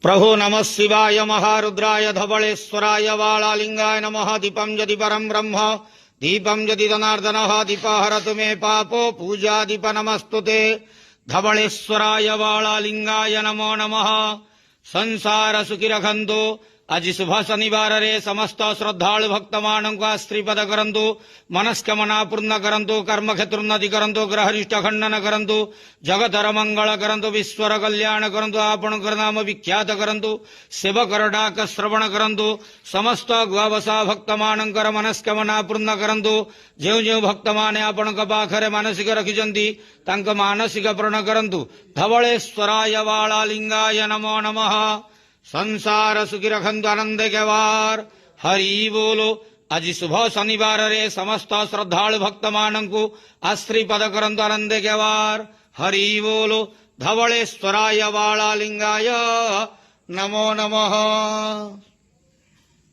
प्रभो नमः शिवाय महारुद्राय धवलेश्वराय वालालिंगाय नमः। दीपं यदि परं ब्रह्म दीपं यदि जनार्दनः दीपहरतु मे पापो पूजा दीप नमस्तुते। धवलेश्वराय वालालिंगाय नमो नमः। संसार सुखी रखंतु। आज शुभ शनिवार रे समस्त श्रद्धालु भक्त मानक श्रीपद करंतु, मनस्कामना पूर्ण करंतु, कर्म क्षेत्रोन्नति करंतु, ग्रहरिष्ट खंडन करंतु, जगतर मंगल करंतु, विश्वर कल्याण करंतु, आपणकर नाम विख्यात करंतु, सेवकर डाक श्रवण करंतु, समस्त गुआवसा भक्त मानकर मनस्कामना पूर्ण करंतु। जो जो भक्त माने आपणक पाखरे मानसिक रखिजंती तांक मानसिक पूर्ण करंतु। धवलेश्वराय वालालिंगाय नमो नमः। संसार सुखी रखंतु आनंद के वार। हरि बोलो। आज शुभ शनिवार रे समस्त श्रद्धालु भक्त मानकु आश्रीपद करंतु आनंद के वार। हरि बोलो। धवलेश्वराय वालालिंगाय नमो नमः।